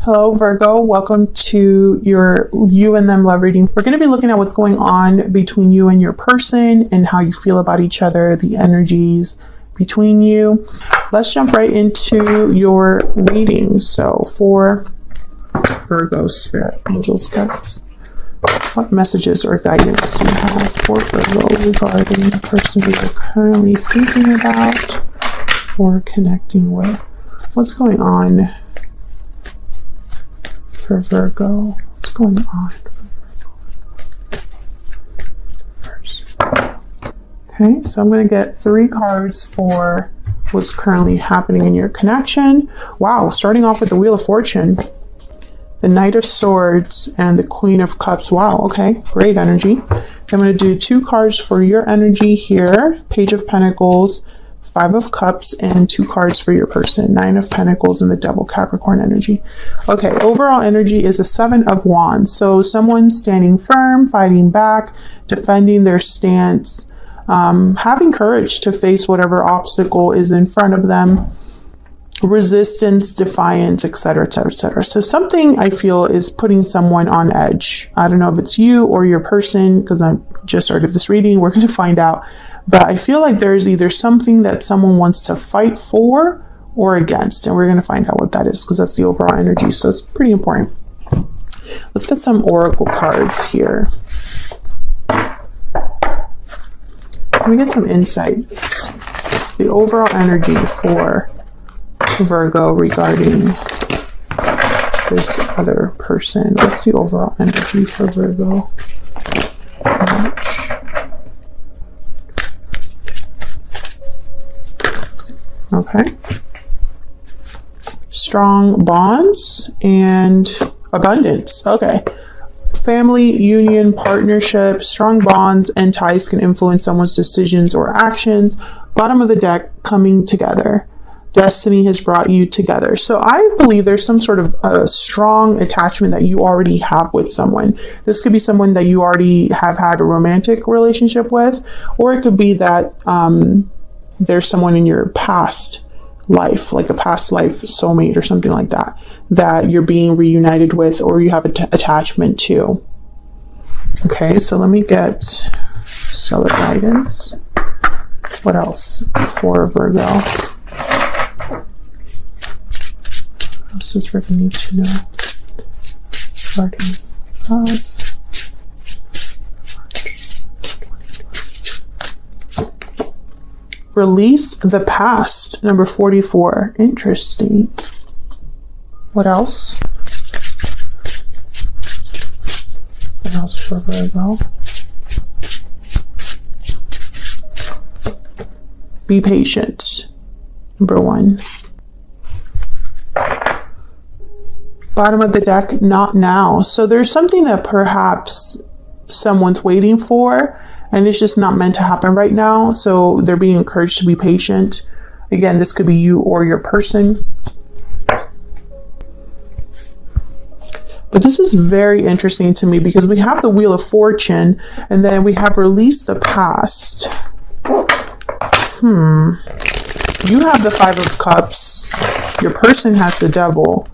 Hello, Virgo. Welcome to your you and them love reading. We're going to be looking at what's going on between you and your person and how you feel about each other, the energies between you. Let's jump right into your reading. So for Virgo, spirit, angels, guides, what messages or guidance do you have for Virgo regarding the person you're currently thinking about or connecting with? What's going on for Virgo? What's going on for Virgo? First. Okay, so I'm going to get 3 cards for what's currently happening in your connection. Wow, starting off with the Wheel of Fortune, the Knight of Swords, and the Queen of Cups. Wow, okay, great energy. I'm going to do 2 cards for your energy here. Page of Pentacles, 5 of Cups, and 2 cards for your person. 9 of Pentacles and the Devil, Capricorn energy. Okay, overall energy is a 7 of Wands. So someone standing firm, fighting back, defending their stance, having courage to face whatever obstacle is in front of them, resistance, defiance, etc., etc., etc. So something I feel is putting someone on edge. I don't know if it's you or your person, because I just started this reading. We're going to find out. But I feel like there's either something that someone wants to fight for or against. And we're going to find out what that is, because that's the overall energy. So it's pretty important. Let's get some oracle cards here. Let me get some insight. The overall energy for Virgo regarding this other person. What's the overall energy for Virgo? March. Okay. Strong bonds and abundance. Okay. Family, union, partnership, strong bonds and ties can influence someone's decisions or actions. Bottom of the deck, coming together. Destiny has brought you together. So I believe there's some sort of a strong attachment that you already have with someone. This could be someone that you already have had a romantic relationship with, or it could be that there's someone in your past life, like a past life soulmate or something like that, that you're being reunited with or you have an attachment to. Okay, so let me get stellar guidance. What else for Virgo? What else does Virgo need to know? Regarding love. Release the past, number 44. Interesting. What else? What else for Virgo? Be patient, number 1. Bottom of the deck, not now. So there's something that perhaps someone's waiting for, and it's just not meant to happen right now. So they're being encouraged to be patient. Again, this could be you or your person. But this is very interesting to me because we have the Wheel of Fortune and then we have released the past. You have the 5 of Cups. Your person has the Devil.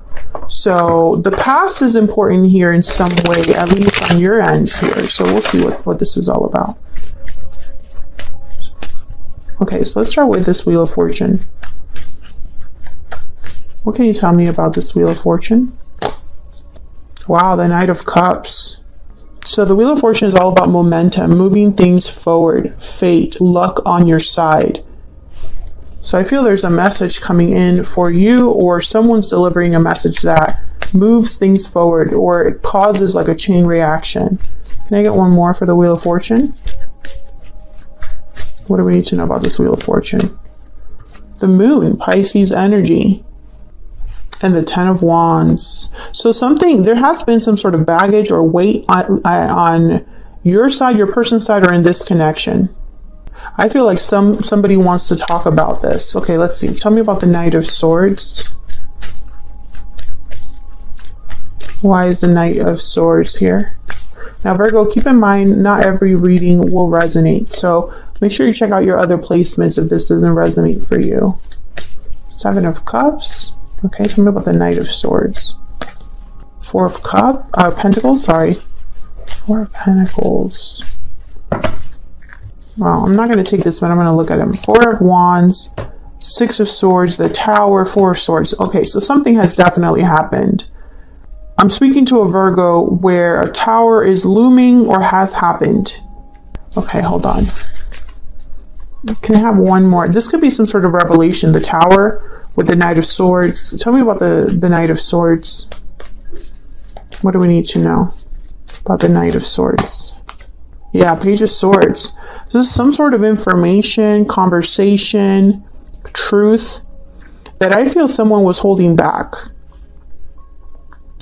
So the past is important here in some way, at least on your end here. So we'll see what this is all about. Okay, so let's start with this Wheel of Fortune. What can you tell me about this Wheel of Fortune? Wow, the Knight of Cups. So the Wheel of Fortune is all about momentum, moving things forward, fate, luck on your side. So I feel there's a message coming in for you, or someone's delivering a message that moves things forward, or it causes like a chain reaction. Can I get one more for the Wheel of Fortune? What do we need to know about this Wheel of Fortune? The Moon, Pisces energy, and the 10 of Wands. So there has been some sort of baggage or weight on your side, your person's side, or in this connection. I feel like somebody wants to talk about this. Okay, let's see. Tell me about the Knight of Swords. Why is the Knight of Swords here? Now, Virgo, keep in mind, not every reading will resonate. So make sure you check out your other placements if this doesn't resonate for you. 7 of Cups. Okay, tell me about the Knight of Swords. Four of Pentacles, sorry. Four of Pentacles. Well, I'm not going to take this one. I'm going to look at him. Four of Wands, Six of Swords, the Tower, Four of Swords. Okay, so something has definitely happened. I'm speaking to a Virgo where a tower is looming or has happened. Okay, hold on. Can I have one more? This could be some sort of revelation. The Tower with the Knight of Swords. Tell me about the Knight of Swords. What do we need to know about the Knight of Swords? Yeah, Page of Swords. This is some sort of information, conversation, truth that I feel someone was holding back.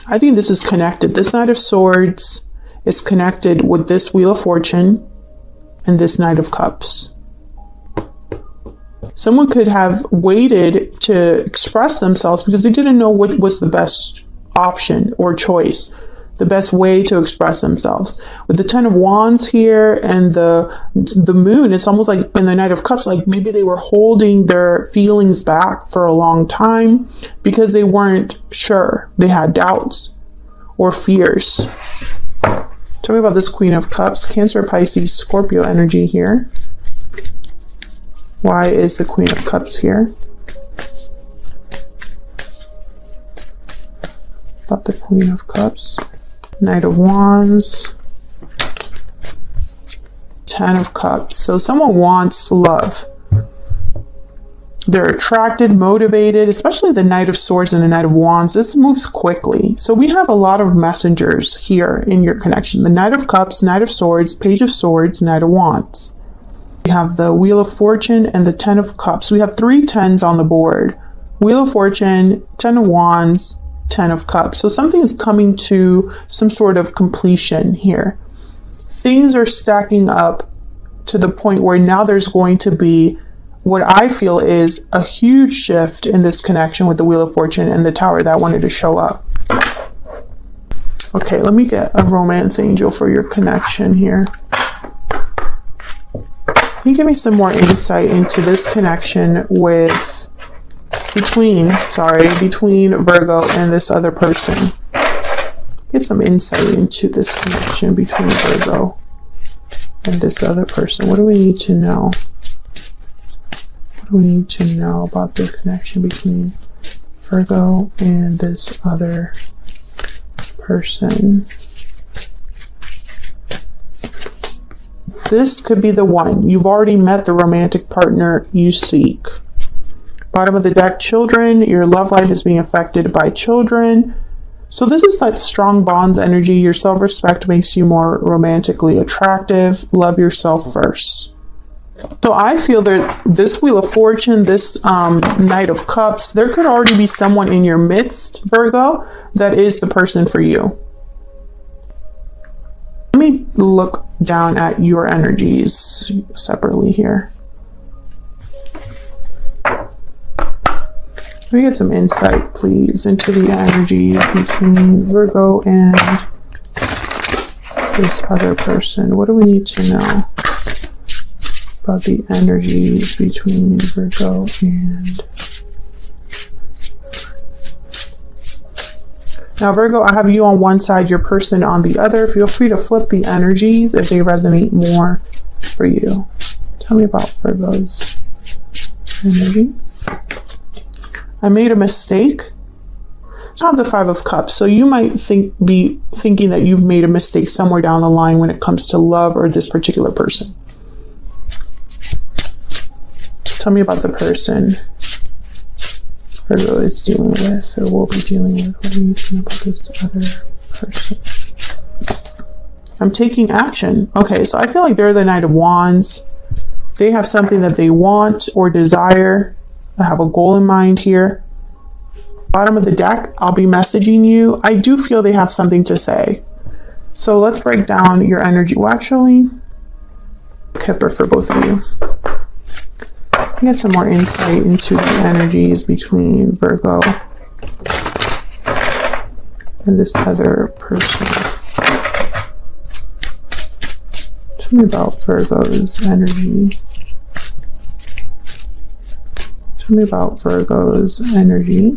I think this is connected. This Knight of Swords is connected with this Wheel of Fortune and this Knight of Cups. Someone could have waited to express themselves because they didn't know what was the best option or choice, the best way to express themselves. With the Ten of Wands here and the Moon, it's almost like in the Knight of Cups, like maybe they were holding their feelings back for a long time because they weren't sure. They had doubts or fears. Tell me about this Queen of Cups, Cancer, Pisces, Scorpio energy here. Why is the Queen of Cups here? About the Queen of Cups. Knight of Wands. Ten of Cups. So someone wants love. They're attracted, motivated, especially the Knight of Swords and the Knight of Wands. This moves quickly. So we have a lot of messengers here in your connection. The Knight of Cups, Knight of Swords, Page of Swords, Knight of Wands. We have the Wheel of Fortune and the Ten of Cups. We have 3 tens on the board. Wheel of Fortune, Ten of Wands, Ten of Cups. So something is coming to some sort of completion here. Things are stacking up to the point where now there's going to be what I feel is a huge shift in this connection with the Wheel of Fortune and the Tower that wanted to show up. Okay, let me get a romance angel for your connection here. Can you give me some more insight into this connection between Virgo and this other person? Get some insight into this connection between Virgo and this other person. What do we need to know? What do we need to know about the connection between Virgo and this other person? This could be the one. You've already met the romantic partner you seek. Bottom of the deck, children. Your love life is being affected by children. So this is that strong bonds energy. Your self-respect makes you more romantically attractive. Love yourself first. So I feel that this Wheel of Fortune, this Knight of Cups, there could already be someone in your midst, Virgo, that is the person for you. Let me look down at your energies separately here. Let me get some insight, please, into the energy between Virgo and this other person. What do we need to know about the energies between Virgo and... Now, Virgo, I have you on one side, your person on the other. Feel free to flip the energies if they resonate more for you. Tell me about Virgo's energy. I made a mistake. I have the Five of Cups, so you might be thinking that you've made a mistake somewhere down the line when it comes to love or this particular person. Tell me about the person Virgo is dealing with or will be dealing with. What do you think about this other person? I'm taking action. Okay, so I feel like they're the Knight of Wands. They have something that they want or desire. I have a goal in mind here. Bottom of the deck, I'll be messaging you. I do feel they have something to say. So let's break down your energy. Well, actually, Kipper for both of you. Get some more insight into the energies between Virgo and this other person. Tell me about Virgo's energy. Tell me about Virgo's energy.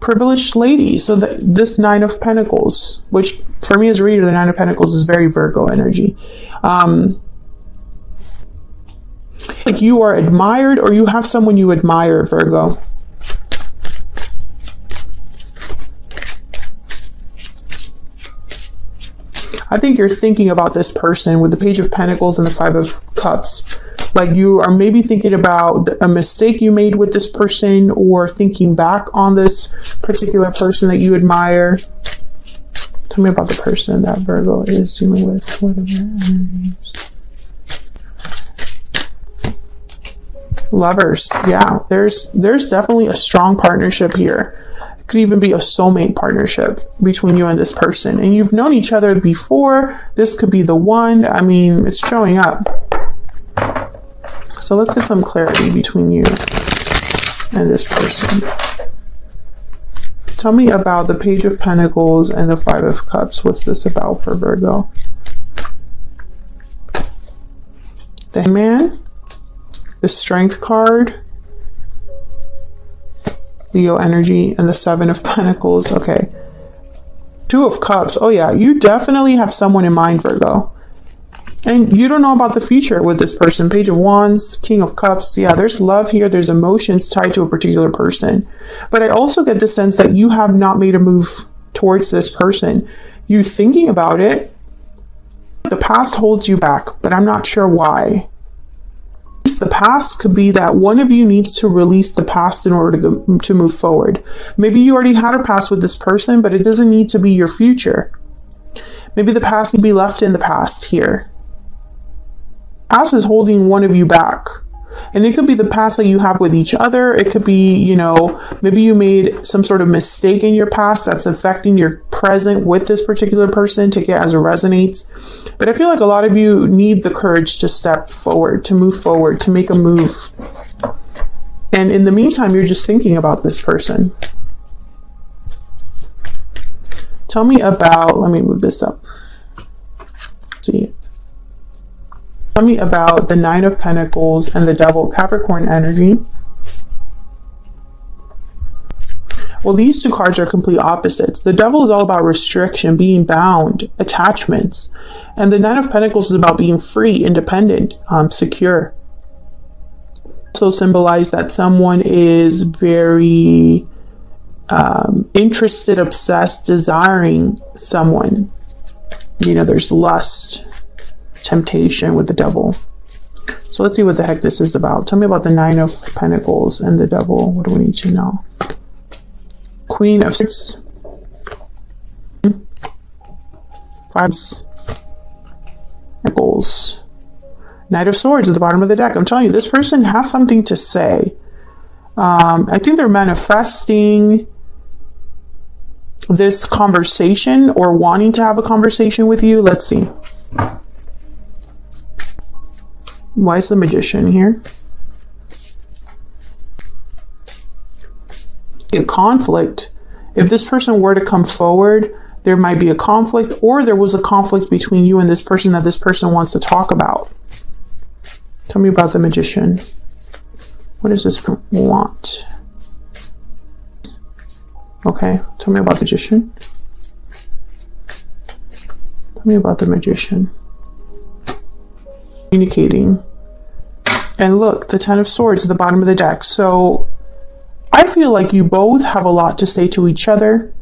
privileged lady. So this Nine of Pentacles, which for me as a reader, the Nine of Pentacles is very Virgo energy. Like you are admired, or you have someone you admire, Virgo. I think you're thinking about this person with the Page of Pentacles and the Five of Cups. Like you are maybe thinking about a mistake you made with this person, or thinking back on this particular person that you admire. Tell me about the person that Virgo is dealing with. What are their energies? Lovers. Yeah, there's definitely a strong partnership here. It could even be a soulmate partnership between you and this person. And you've known each other before. This could be the one. I mean, it's showing up. So let's get some clarity between you and this person. Tell me about the Page of Pentacles and the Five of Cups. What's this about for Virgo? The Hangman, the Strength card, Leo energy, and the Seven of Pentacles. Okay. Two of Cups. Oh yeah, you definitely have someone in mind, Virgo. And you don't know about the future with this person. Page of Wands, King of Cups. Yeah, there's love here. There's emotions tied to a particular person. But I also get the sense that you have not made a move towards this person. You're thinking about it. The past holds you back, but I'm not sure why. The past could be that one of you needs to release the past in order to move forward. Maybe you already had a past with this person, but it doesn't need to be your future. Maybe the past can be left in the past here. Past is holding one of you back. And it could be the past that you have with each other. It could be, you know, maybe you made some sort of mistake in your past that's affecting your present with this particular person. Take it as it resonates. But I feel like a lot of you need the courage to step forward, to move forward, to make a move. And in the meantime, you're just thinking about this person. Tell me about, let me move this up. Let's see. Tell me about the Nine of Pentacles and the Devil, Capricorn energy. Well, these two cards are complete opposites. The Devil is all about restriction, being bound, attachments. And the Nine of Pentacles is about being free, independent, secure. Also symbolize that someone is very interested, obsessed, desiring someone. You know, there's lust, temptation with the Devil. So let's see what the heck this is about. Tell me about the Nine of Pentacles and the Devil. What do we need to know? Queen of Swords. Fives. Pentacles. Knight of Swords at the bottom of the deck. I'm telling you, this person has something to say. I think they're manifesting this conversation or wanting to have a conversation with you. Let's see. Why is the Magician here? A conflict. If this person were to come forward, there might be a conflict, or there was a conflict between you and this person that this person wants to talk about. Tell me about the Magician. What does this want? Okay, tell me about the Magician. Tell me about the Magician. Communicating. And look, the Ten of Swords at the bottom of the deck. So I feel like you both have a lot to say to each other,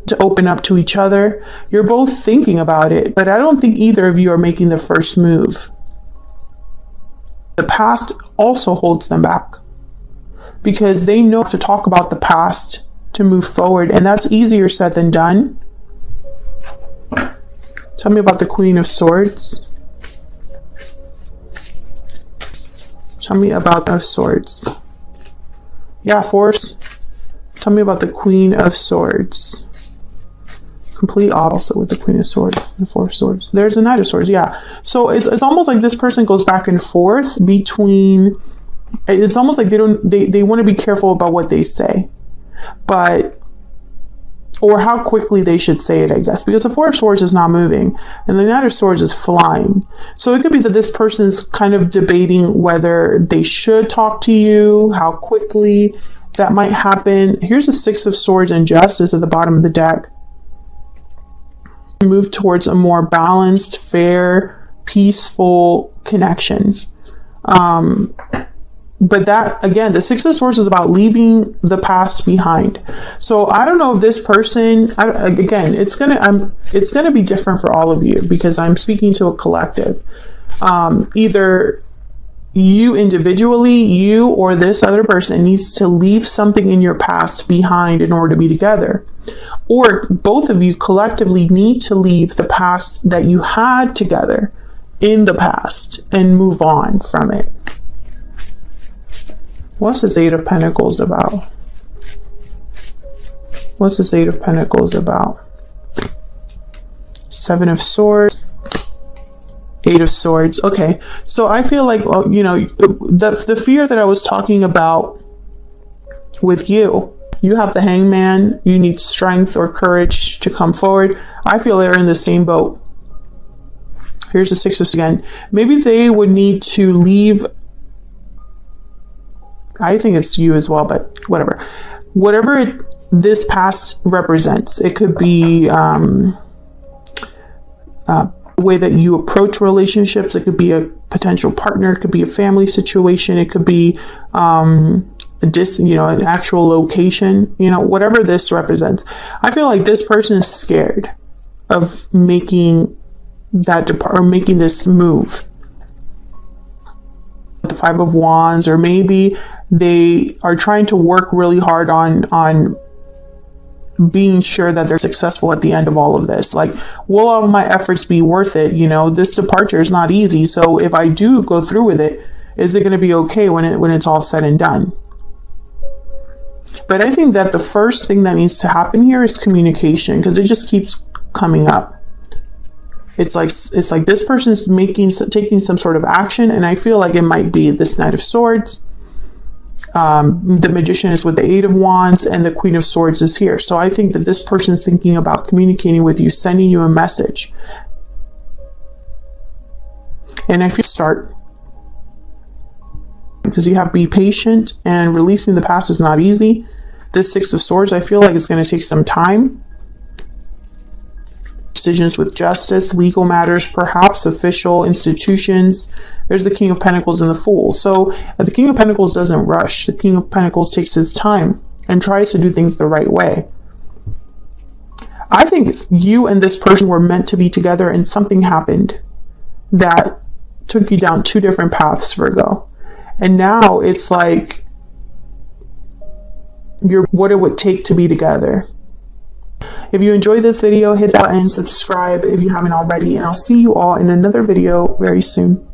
to open up to each other. You're both thinking about it, but I don't think either of you are making the first move. The past also holds them back because they know to talk about the past to move forward, and that's easier said than done. Tell me about the Queen of Swords. Tell me about those swords. Yeah, Force. Tell me about the Queen of Swords. Complete opposite with the Queen of Swords, the Four of Swords. There's the Knight of Swords, yeah. So it's almost like this person goes back and forth between. It's almost like they want to be careful about what they say, but or how quickly they should say it, I guess, because the Four of Swords is not moving and the Knight of Swords is flying. So it could be that this person's kind of debating whether they should talk to you, how quickly, that might happen. Here's the Six of Swords and Justice at the bottom of the deck. Move towards a more balanced, fair, peaceful connection. But that, again, the Six of Swords is about leaving the past behind. So I don't know if this person, again, it's gonna be different for all of you because I'm speaking to a collective. Either you individually, you or this other person needs to leave something in your past behind in order to be together. Or both of you collectively need to leave the past that you had together in the past and move on from it. What's this Eight of Pentacles about? What's this Eight of Pentacles about? Seven of Swords. Eight of Swords. Okay, so I feel like, well, you know, the fear that I was talking about with you, you have the Hangman, you need strength or courage to come forward. I feel they're in the same boat. Here's the Six of Swords again. Maybe they would need to leave. I think it's you as well, but whatever. Whatever this past represents, it could be way that you approach relationships. It could be a potential partner. It could be a family situation. It could be an actual location. You know, whatever this represents. I feel like this person is scared of making making this move. The Five of Wands, or maybe they are trying to work really hard on being sure that they're successful at the end of all of this. Like, will all of my efforts be worth it? You know, this departure is not easy. So if I do go through with it, is it going to be okay when it's all said and done? But I think that the first thing that needs to happen here is communication, because it just keeps coming up. It's like this person's taking some sort of action, and I feel like it might be this Knight of Swords. The Magician is with the Eight of Wands, and the Queen of Swords is here. So I think that this person is thinking about communicating with you, sending you a message. And if you start, because you have to be patient, and releasing the past is not easy. This Six of Swords, I feel like it's going to take some time. Decisions with justice, legal matters, perhaps official institutions. There's the King of Pentacles and the Fool. So the King of Pentacles doesn't rush. The King of Pentacles takes his time and tries to do things the right way. I think you and this person were meant to be together, and something happened that took you down two different paths, Virgo. And now it's like you're what it would take to be together. If you enjoyed this video, hit that button, subscribe if you haven't already, and I'll see you all in another video very soon.